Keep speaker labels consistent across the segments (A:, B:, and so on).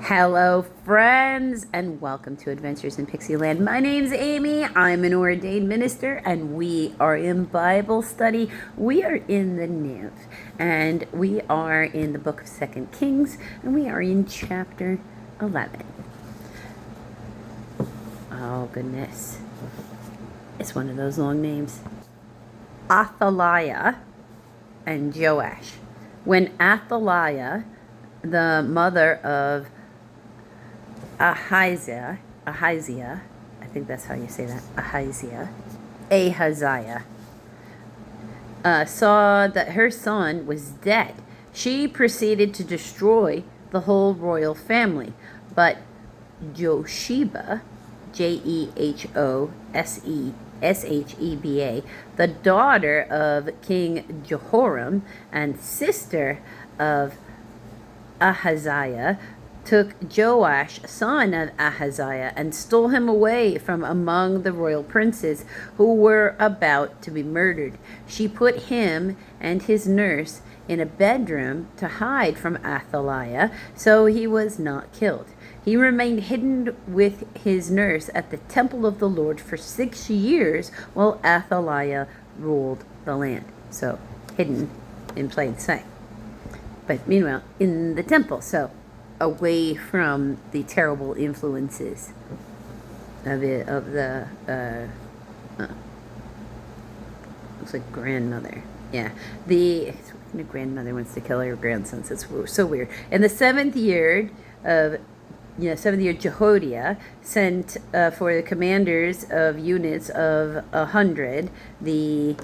A: Hello, friends, and welcome to Adventures in Pixieland. My name's Amy. I'm an ordained minister, and we are in Bible study. We are in the NIV, and we are in the book of 2 Kings, and we are in chapter 11. Oh, goodness. It's one of those long names. Athaliah and Joash. When Athaliah, the mother of Ahaziah, I think that's how you say that, Ahaziah, saw that her son was dead, she proceeded to destroy the whole royal family. But Josheba, Jehosheba, the daughter of King Jehoram and sister of Ahaziah, took Joash, son of Ahaziah, and stole him away from among the royal princes who were about to be murdered. She put him and his nurse in a bedroom to hide from Athaliah, so he was not killed. He remained hidden with his nurse at the temple of the Lord for 6 years while Athaliah ruled the land. So, hidden in plain sight. But meanwhile, in the temple, so away from the terrible influences of the looks like grandmother. Yeah, the grandmother wants to kill her grandsons. It's so weird. In the seventh year, Jehoiada sent for the commanders of units of 100, the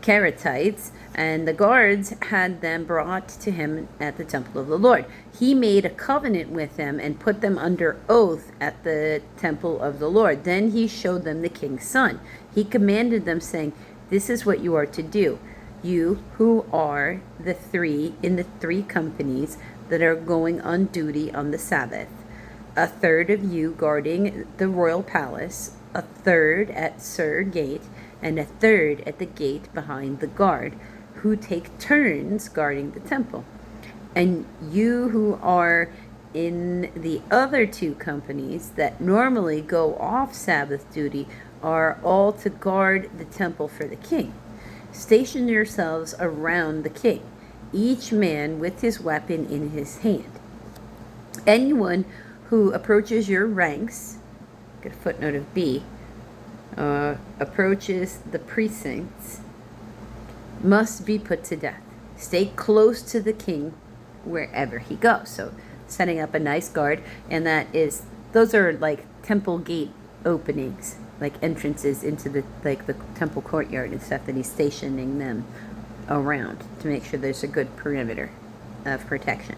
A: Karatites, and the guards had them brought to him at the temple of the Lord. He made a covenant with them and put them under oath at the temple of the Lord. Then he showed them the king's son. He commanded them, saying, "This is what you are to do. You who are the three companies that are going on duty on the Sabbath. A third of you guarding the royal palace, a third at Sur Gate, and a third at the gate behind the guard, who take turns guarding the temple. And you who are in the other 2 companies that normally go off Sabbath duty are all to guard the temple for the king. Station yourselves around the king, each man with his weapon in his hand. Anyone who approaches your ranks," get a footnote of B, approaches the precincts, must be put to death. Stay close to the king wherever he goes. So setting up a nice guard, and those are like temple gate openings, like entrances into the temple courtyard and stuff, that he's stationing them around to make sure there's a good perimeter of protection.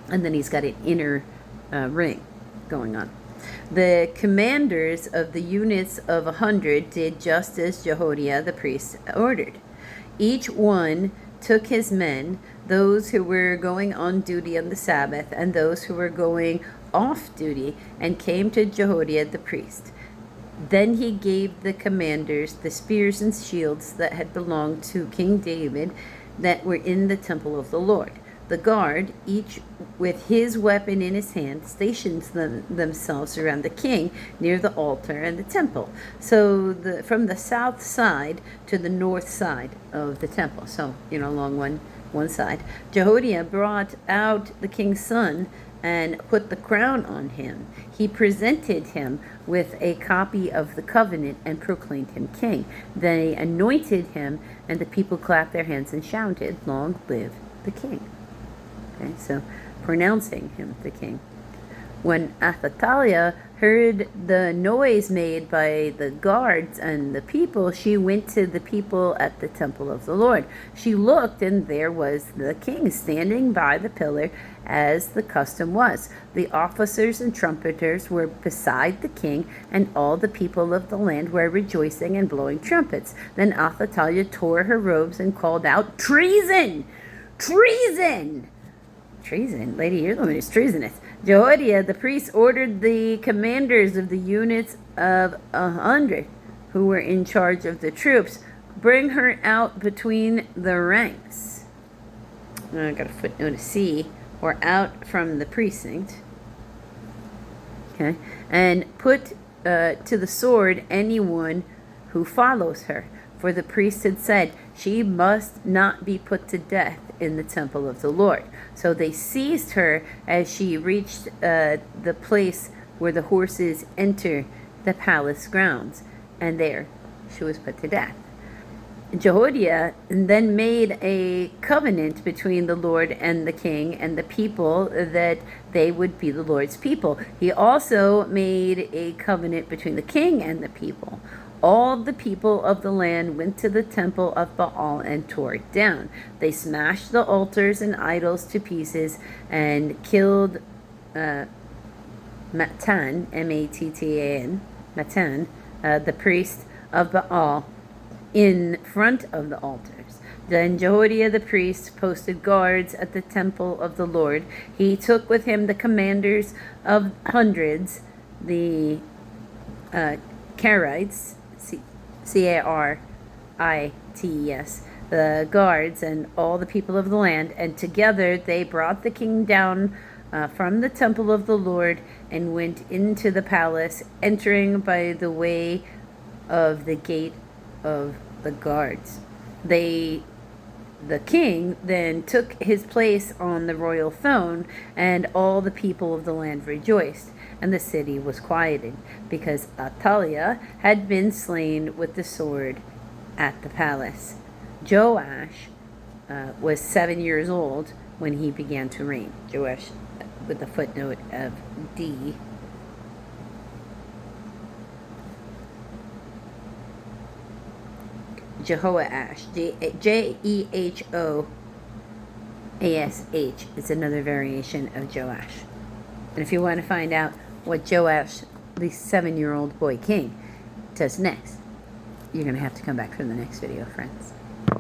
A: And then he's got an inner ring going on. The commanders of the units of 100 did just as Jehoiada the priest ordered. Each one took his men, those who were going on duty on the Sabbath and those who were going off duty, and came to Jehoiada the priest. Then he gave the commanders the spears and shields that had belonged to King David that were in the temple of the Lord. The guard, each with his weapon in his hand, stations themselves around the king near the altar and the temple. So from the south side to the north side of the temple. So, along one side. Jehoiada brought out the king's son and put the crown on him. He presented him with a copy of the covenant and proclaimed him king. They anointed him, and the people clapped their hands and shouted, "Long live the king." Okay, so pronouncing him the king. When Athaliah heard the noise made by the guards and the people, she went to the people at the temple of the Lord. She looked, and there was the king standing by the pillar, as the custom was. The officers and trumpeters were beside the king, and all the people of the land were rejoicing and blowing trumpets. Then Athaliah tore her robes and called out, "Treason! Treason! Treason? Lady, you're the one who's treasonous." Jehoiada the priest ordered the commanders of the units of 100 who were in charge of the troops, "Bring her out between the ranks." I got a footnote to C. or out from the precinct, okay, and put to the sword anyone who follows her. For the priest had said, she must not be put to death in the temple of the Lord. So they seized her as she reached the place where the horses enter the palace grounds, and there she was put to death. Jehoiada then made a covenant between the Lord and the king and the people that they would be the Lord's people. He also made a covenant between the king and the people. All the people of the land went to the temple of Baal and tore it down. They smashed the altars and idols to pieces and killed Mattan, Mattan, Mattan, the priest of Baal, in front of the altars. Then Jehoiada the priest posted guards at the temple of the Lord. He took with him the commanders of hundreds, the Carites, Carites, the guards, and all the people of the land, and together they brought the king down from the temple of the Lord and went into the palace, entering by the way of the gate of the guards. The king then took his place on the royal throne, and all the people of the land rejoiced, and the city was quieted, because Athaliah had been slain with the sword at the palace. Joash was 7 years old when he began to reign. Joash, with the footnote of D. Jehoash, Jehoash, is another variation of Joash. And if you want to find out what Joash, the 7-year-old boy king, does next, you're going to have to come back for the next video, friends.